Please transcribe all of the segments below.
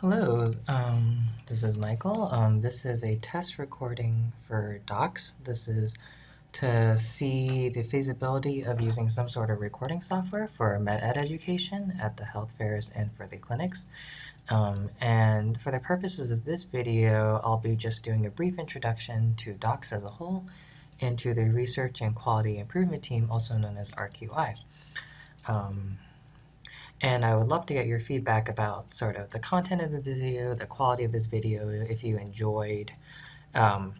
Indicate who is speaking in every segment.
Speaker 1: Hello, this is Michael. This is a test recording for docs. This is to see the feasibility of using some sort of recording software for MedEd education at the health fairs and for the clinics. And for the purposes of this video, I'll be just doing a brief introduction to docs as a whole and to the Research and Quality Improvement Team, also known as RQI. And I would love to get your feedback about sort of the content of the video, the quality of this video, if you enjoyed the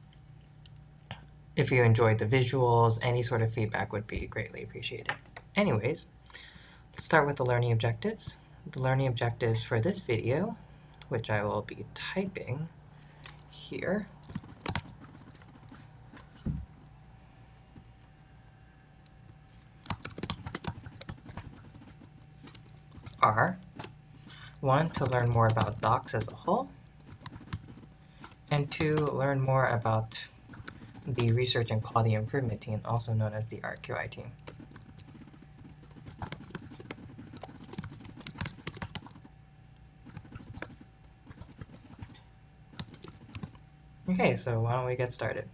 Speaker 1: visuals, any sort of feedback would be greatly appreciated. Anyways, let's start with the learning objectives. The learning objectives for this video, which I will be typing here, are 1, to learn more about docs as a whole, and 2, learn more about the Research and Quality Improvement Team, also known as the RQI team. Okay, so why don't we get started?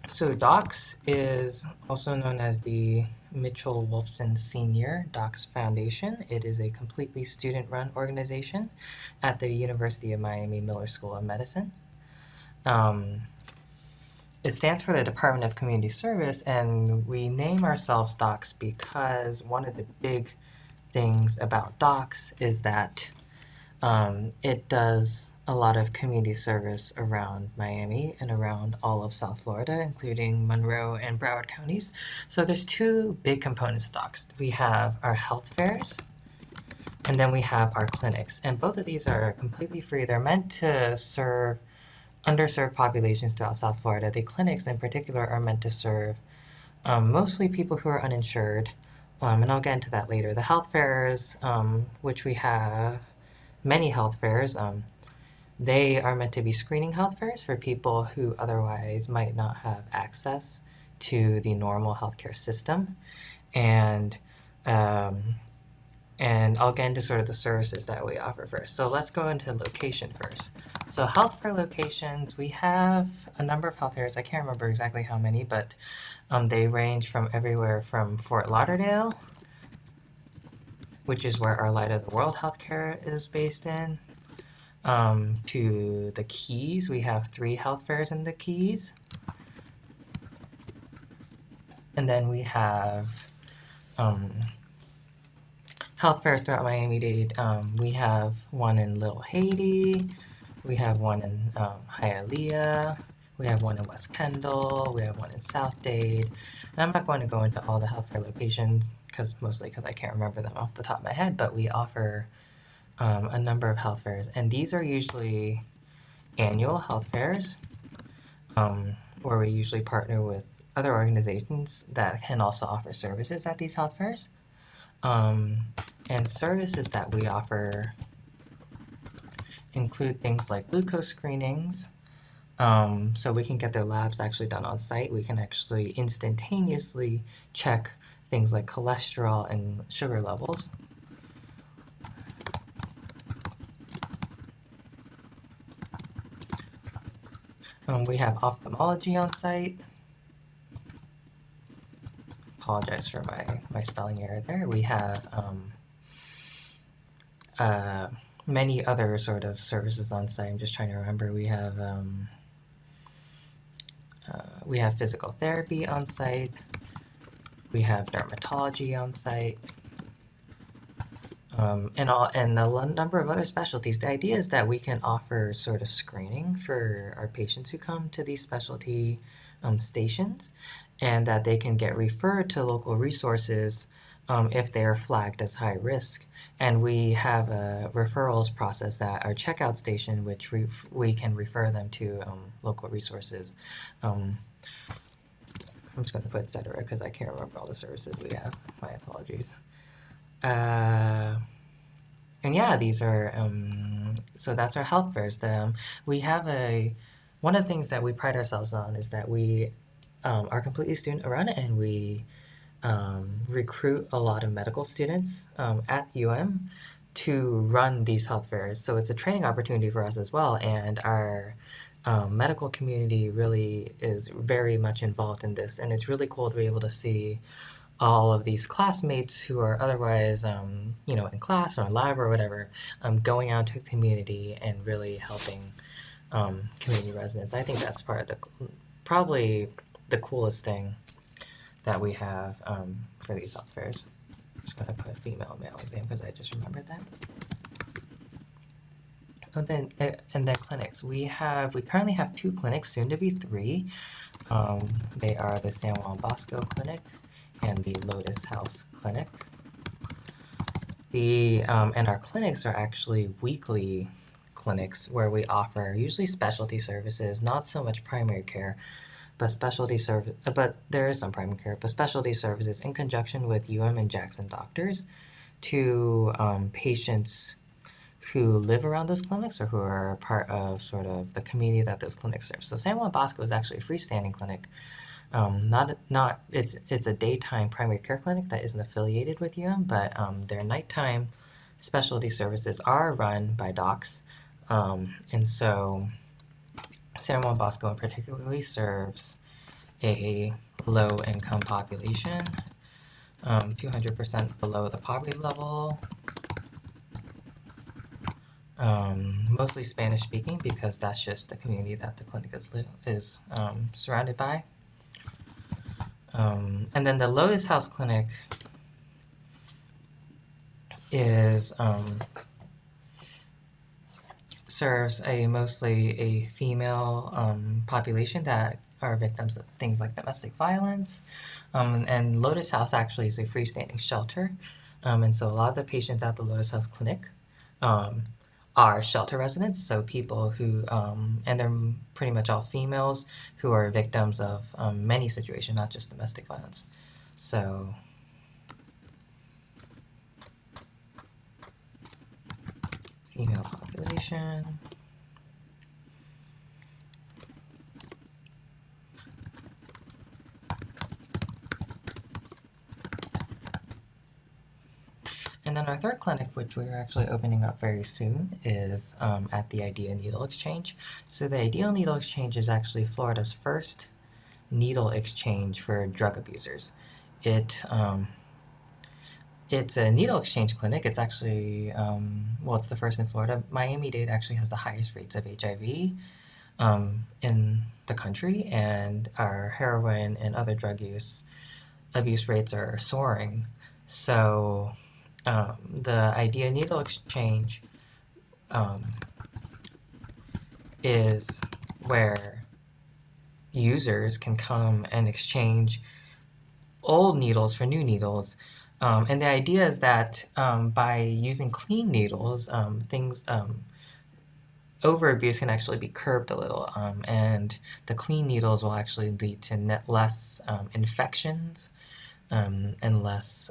Speaker 1: So DOCS is also known as the Mitchell Wolfson Senior DOCS Foundation. It is a completely student-run organization at the University of Miami Miller School of Medicine. It stands for the Department of Community Service, and we name ourselves DOCS because one of the big things about DOCS is that it does a lot of community service around Miami and around all of South Florida, including Monroe and Broward counties. So there's two big components of DOCS. We have our health fairs, and then we have our clinics. And both of these are completely free. They're meant to serve underserved populations throughout South Florida. The clinics in particular are meant to serve mostly people who are uninsured, and I'll get into that later. The health fairs, which we have many health fairs, they are meant to be screening health fairs for people who otherwise might not have access to the normal healthcare system. And I'll get into sort of the services that we offer first. So let's go into location first. So health fair locations, we have a number of health fairs. I can't remember exactly how many, but they range from everywhere from Fort Lauderdale, which is where our Light of the World Healthcare is based in, to the Keys. We have 3 health fairs in the Keys. And then we have health fairs throughout Miami-Dade. We have one in Little Haiti. We have one in Hialeah. We have one in West Kendall. We have one in South Dade. And I'm not going to go into all the health fair locations, mostly because I can't remember them off the top of my head, but we offer a number of health fairs, and these are usually annual health fairs, where we usually partner with other organizations that can also offer services at these health fairs. And services that we offer include things like glucose screenings, so we can get their labs actually done on site. We can actually instantaneously check things like cholesterol and sugar levels. We have ophthalmology on site. Apologize for my spelling error there. We have many other sort of services on site. I'm just trying to remember. We have physical therapy on site. We have dermatology on site. And a number of other specialties. The idea is that we can offer sort of screening for our patients who come to these specialty stations, and that they can get referred to local resources if they are flagged as high risk. And we have a referrals process at our checkout station, which we can refer them to local resources. I'm just going to put et cetera because I can't remember all the services we have. My apologies. And yeah, these are, so that's our health fairs. We have one of the things that we pride ourselves on is that we are completely student-run, and we recruit a lot of medical students at UM to run these health fairs. So it's a training opportunity for us as well, and our medical community really is very much involved in this, and it's really cool to be able to see all of these classmates who are otherwise, in class or in lab or whatever, going out to the community and really helping community residents. I think that's probably the coolest thing that we have for these health fairs. I'm just going to put female male exam because I just remembered that. And then clinics. We currently have 2 clinics, soon to be 3. They are the San Juan Bosco Clinic and the Lotus House Clinic. And our clinics are actually weekly clinics where we offer usually specialty services, not so much primary care, but but there is some primary care, but specialty services in conjunction with UM and Jackson doctors to patients who live around those clinics or who are part of sort of the community that those clinics serve. So San Juan Bosco is actually a freestanding clinic. It's a daytime primary care clinic that isn't affiliated with UM, but their nighttime specialty services are run by docs. And so San Juan Bosco in particularly serves a low-income population, 200% below the poverty level, mostly Spanish-speaking because that's just the community that the clinic is surrounded by. And then the Lotus House Clinic serves mostly a female population that are victims of things like domestic violence. And Lotus House actually is a freestanding shelter. And so a lot of the patients at the Lotus House Clinic are shelter residents, so people who, and they're pretty much all females who are victims of many situations, not just domestic violence. So female population. And then our third clinic, which we're actually opening up very soon, is at the Idea Needle Exchange. So the Idea Needle Exchange is actually Florida's first needle exchange for drug abusers. It's a needle exchange clinic. It's actually, it's the first in Florida. Miami-Dade actually has the highest rates of HIV in the country, and our heroin and other drug abuse rates are soaring. So the Idea Needle Exchange is where users can come and exchange old needles for new needles. And the idea is that by using clean needles, overabuse can actually be curbed a little, and the clean needles will actually lead to less infections and less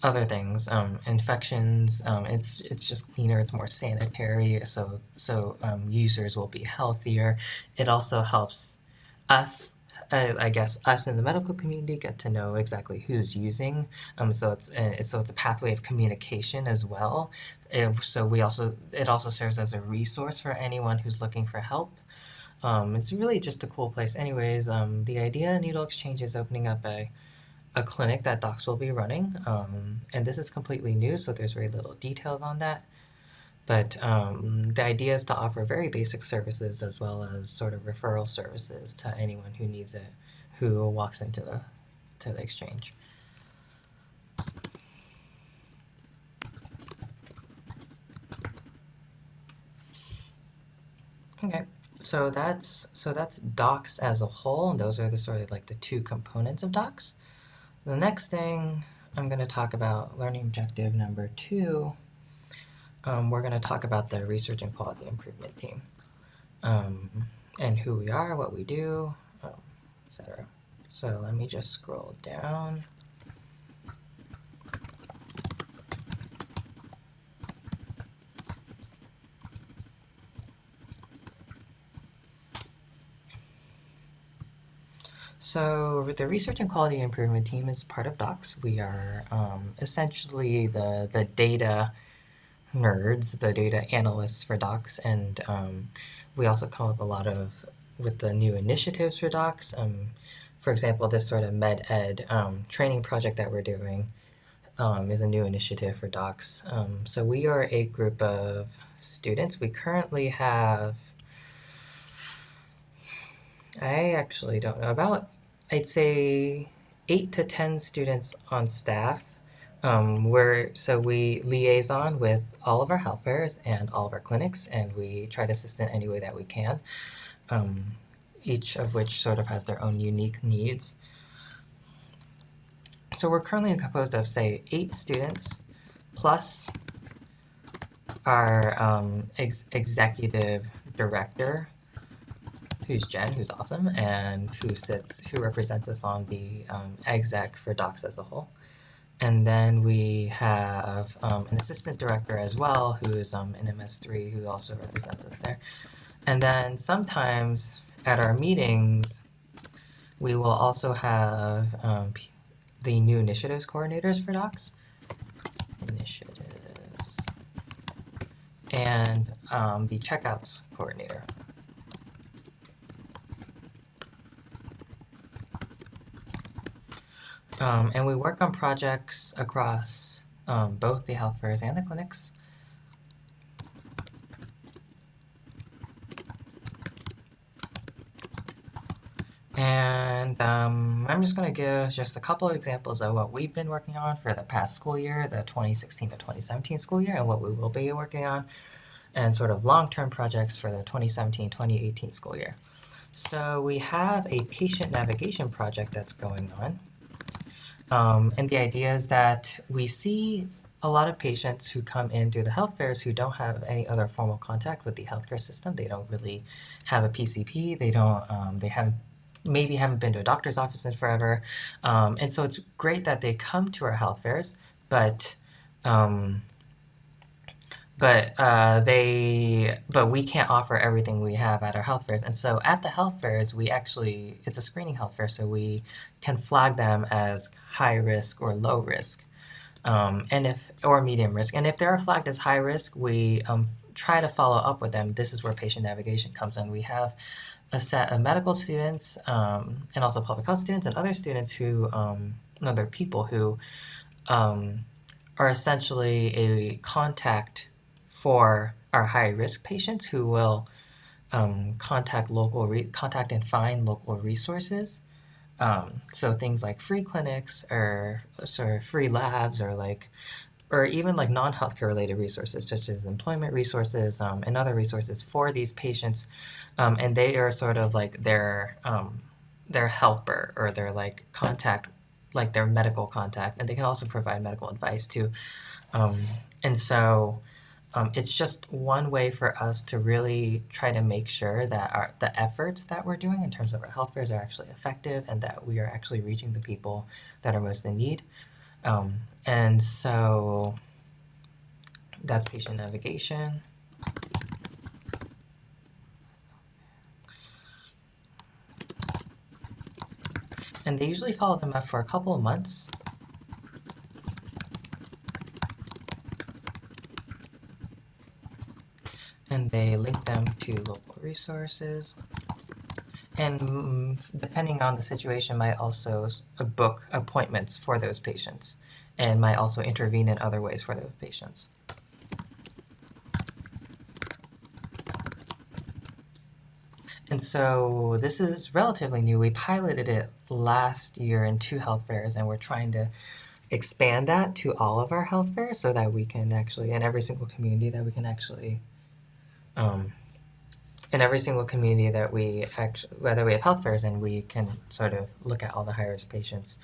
Speaker 1: other things, infections. It's just cleaner. It's more sanitary. So users will be healthier. It also helps us, I guess, us in the medical community get to know exactly who's using. So it's a pathway of communication as well. It also serves as a resource for anyone who's looking for help. It's really just a cool place. Anyways, the Idea Needle Exchange is opening up a clinic that docs will be running, and this is completely new, so there's very little details on that. But the idea is to offer very basic services as well as sort of referral services to anyone who needs it, who walks into the exchange. Okay, so that's docs as a whole, and those are the sort of like the 2 components of docs. The next thing I'm going to talk about, learning objective number 2, we're going to talk about the research and quality improvement team, and who we are, what we do, etc. So let me just scroll down. So the research and quality improvement team is part of Docs. We are essentially the data nerds, the data analysts for Docs, and we also come up a lot of with the new initiatives for Docs. For example, this sort of MedEd training project that we're doing is a new initiative for Docs. So we are a group of students. We currently have, I actually don't know, about, I'd say 8 to 10 students on staff. We liaison with all of our health fairs and all of our clinics, and we try to assist in any way that we can. Um, each of which sort of has their own unique needs. So we're currently composed of, say, 8 students plus our executive director, who's Jen, who's awesome, and who represents us on the exec for Docs as a whole. And then we have an assistant director as well, who is an MS3, who also represents us there. And then sometimes at our meetings, we will also have the new initiatives coordinators for Docs. Initiatives. And the checkouts coordinator. And we work on projects across both the health fairs and the clinics. And I'm just going to give just a couple of examples of what we've been working on for the past school year, the 2016 to 2017 school year, and what we will be working on, and sort of long-term projects for the 2017-2018 school year. So we have a patient navigation project that's going on. And the idea is that we see a lot of patients who come in through the health fairs who don't have any other formal contact with the healthcare system. They don't really have a PCP. They haven't been to a doctor's office in forever. And so it's great that they come to our health fairs, but we can't offer everything we have at our health fairs. And so at the health fairs, it's a screening health fair, so we can flag them as high risk or low risk, or medium risk. And if they are flagged as high risk, we try to follow up with them. This is where patient navigation comes in. We have a set of medical students and also public health students and other students other people who are essentially a contact for our high-risk patients who will contact and find local resources. So things like free clinics or free labs or even like non-healthcare related resources, such as employment resources and other resources for these patients. And they are sort of like their helper or their like contact, like their medical contact, and they can also provide medical advice too. And so it's just one way for us to really try to make sure that the efforts that we're doing in terms of our health fairs are actually effective and that we are actually reaching the people that are most in need. And so that's patient navigation. And they usually follow them up for a couple of months. And they link them to local resources. And depending on the situation, might also book appointments for those patients and might also intervene in other ways for those patients. And so this is relatively new. We piloted it last year in 2 health fairs, and we're trying to expand that to all of our health fairs so that we can actually, in every single community that we can actually, whether we have health fairs and we can sort of look at all the high-risk patients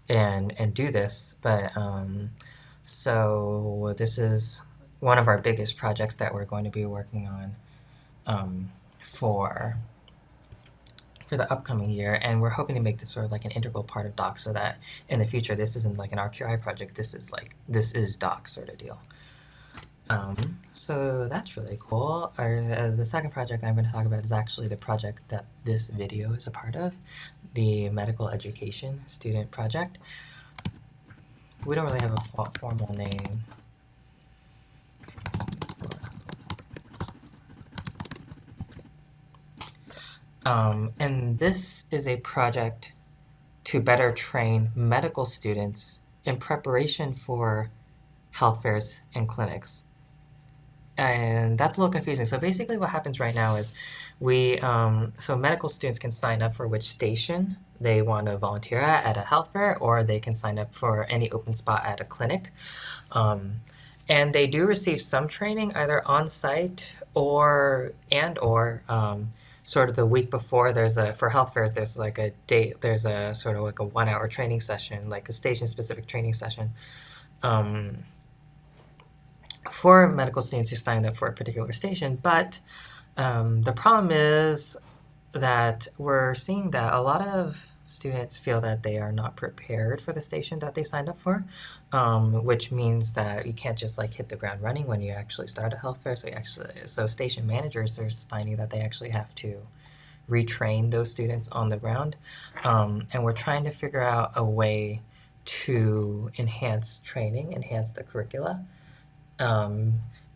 Speaker 1: and do this. But so this is one of our biggest projects that we're going to be working on for the upcoming year, and we're hoping to make this sort of like an integral part of Docs so that in the future this isn't like an RQI project, this is Docs sort of deal. So that's really cool. The second project I'm going to talk about is actually the project that this video is a part of, the medical education student project. We don't really have a formal name. And this is a project to better train medical students in preparation for health fairs and clinics. And that's a little confusing. So basically what happens right now is so medical students can sign up for which station they want to volunteer at a health fair, or they can sign up for any open spot at a clinic. And they do receive some training either on site or sort of the week before. For health fairs, there's like a date, there's a sort of like a 1 hour training session, like a station specific training session. For medical students who signed up for a particular station, but the problem is that we're seeing that a lot of students feel that they are not prepared for the station that they signed up for, which means that you can't just like hit the ground running when you actually start a health fair. So station managers are finding that they actually have to retrain those students on the ground, and we're trying to figure out a way to enhance the curricula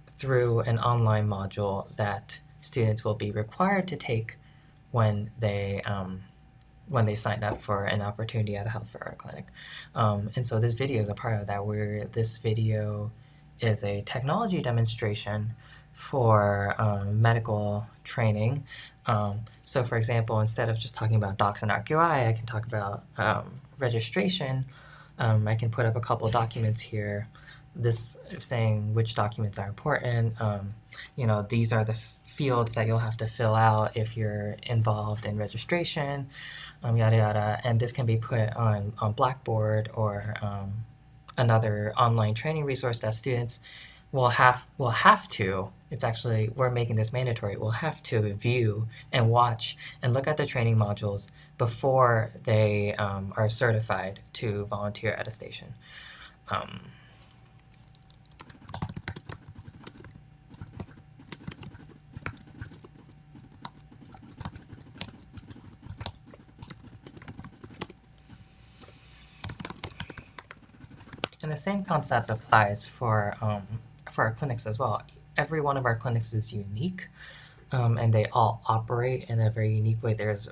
Speaker 1: through an online module that students will be required to take when they sign up for an opportunity at a health fair or clinic. And so this video is a part of that, where this video is a technology demonstration for medical training. So for example, instead of just talking about docs and RQI, I can talk about registration. I can put up a couple of documents here, this saying which documents are important. These are the fields that you'll have to fill out if you're involved in registration, yada yada. And this can be put on Blackboard or another online training resource that students will have to. It's actually, we're making this mandatory. We'll have to view and watch and look at the training modules before they are certified to volunteer at a station. And the same concept applies for our clinics as well. Every one of our clinics is unique, and they all operate in a very unique way. There's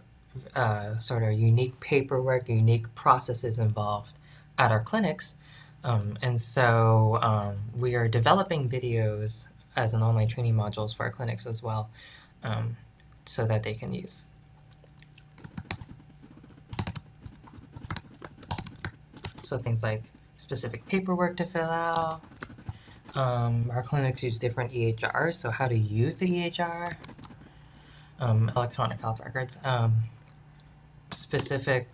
Speaker 1: sort of unique paperwork, unique processes involved at our clinics. And so we are developing videos as an online training modules for our clinics as well, so that they can use. So things like specific paperwork to fill out. Our clinics use different EHRs, so how to use the EHR, electronic health records, specific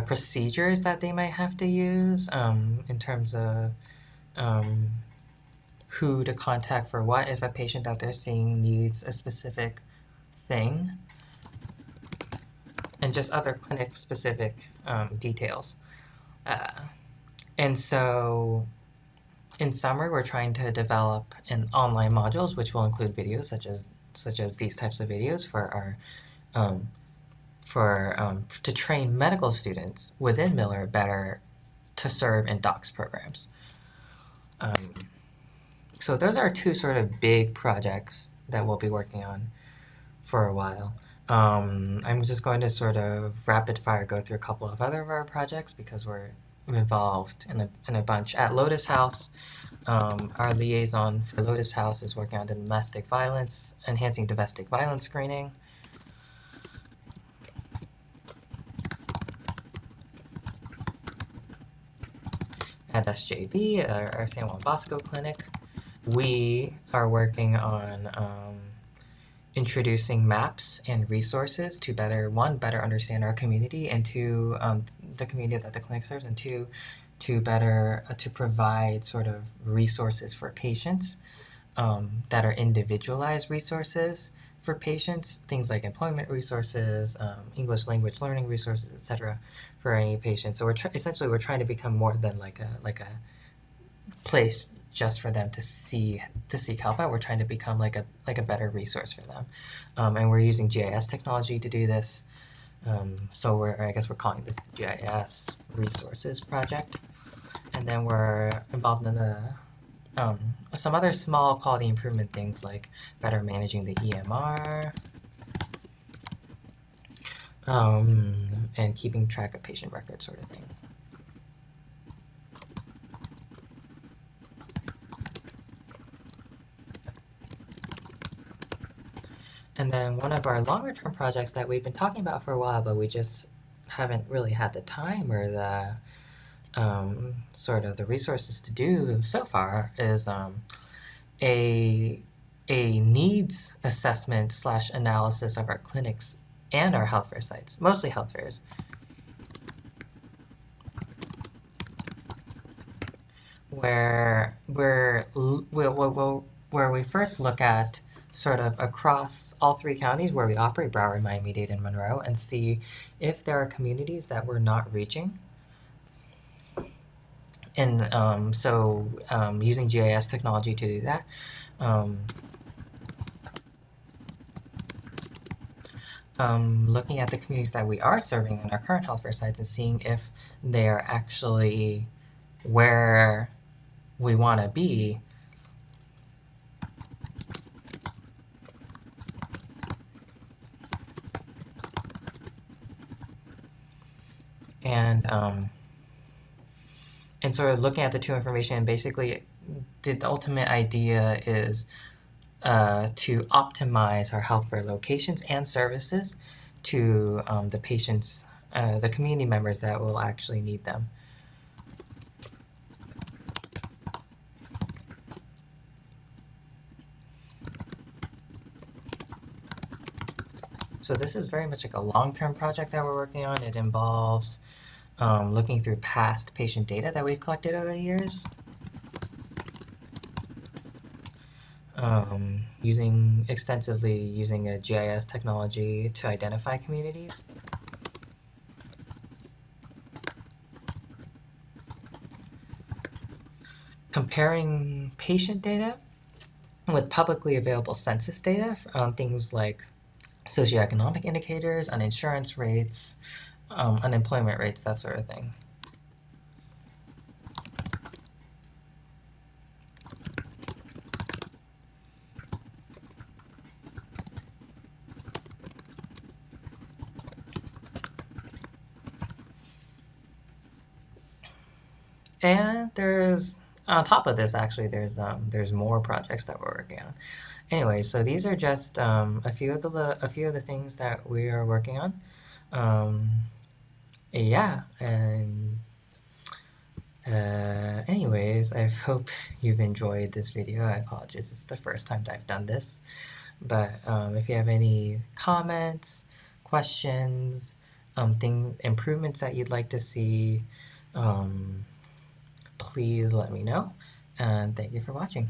Speaker 1: procedures that they might have to use in terms of who to contact for what if a patient that they're seeing needs a specific thing, and just other clinic-specific details. And so in summary, we're trying to develop an online modules which will include videos such as these types of videos for our to train medical students within Miller better to serve in docs programs. So those are two sort of big projects that we'll be working on for a while. I'm just going to sort of rapid fire go through a couple of other of our projects because we're involved in a bunch. At Lotus House, our liaison for Lotus House is working on enhancing domestic violence screening. At SJB, our San Juan Bosco Clinic, we are working on introducing maps and resources to better understand our community, and to the community that the clinic serves, and to provide sort of resources for patients that are individualized resources for patients, things like employment resources, English language learning resources, etc., for any patient. So essentially we're trying to become more than like a place just for them to seek help out. We're trying to become like a better resource for them, and we're using GIS technology to do this. So I guess we're calling this the GIS Resources Project, and then we're involved in some other small quality improvement things like better managing the EMR, and keeping track of patient records, sort of thing. And then one of our longer term projects that we've been talking about for a while, but we just haven't really had the time or the sort of the resources to do so far is a needs assessment / analysis of our clinics and our health fair sites, mostly health fairs, where we first look at sort of across all 3 counties where we operate, Broward, Miami-Dade, and Monroe, and see if there are communities that we're not reaching. And using GIS technology to do that. Looking at the communities that we are serving in our current health fair sites and seeing if they're actually where we want to be. And sort of looking at the 2 information, and basically the ultimate idea is to optimize our health fair locations and services to the patients, the community members that will actually need them. So this is very much like a long-term project that we're working on. It involves looking through past patient data that we've collected over the years, extensively using a GIS technology to identify communities. Comparing patient data with publicly available census data on things like socioeconomic indicators, uninsurance rates, unemployment rates, that sort of thing. And on top of this, actually, there's more projects that we're working on. Anyway, so these are just a few of the things that we are working on. Yeah, and anyways, I hope you've enjoyed this video. I apologize, it's the first time that I've done this. But if you have any comments, questions, improvements that you'd like to see, please let me know. And thank you for watching.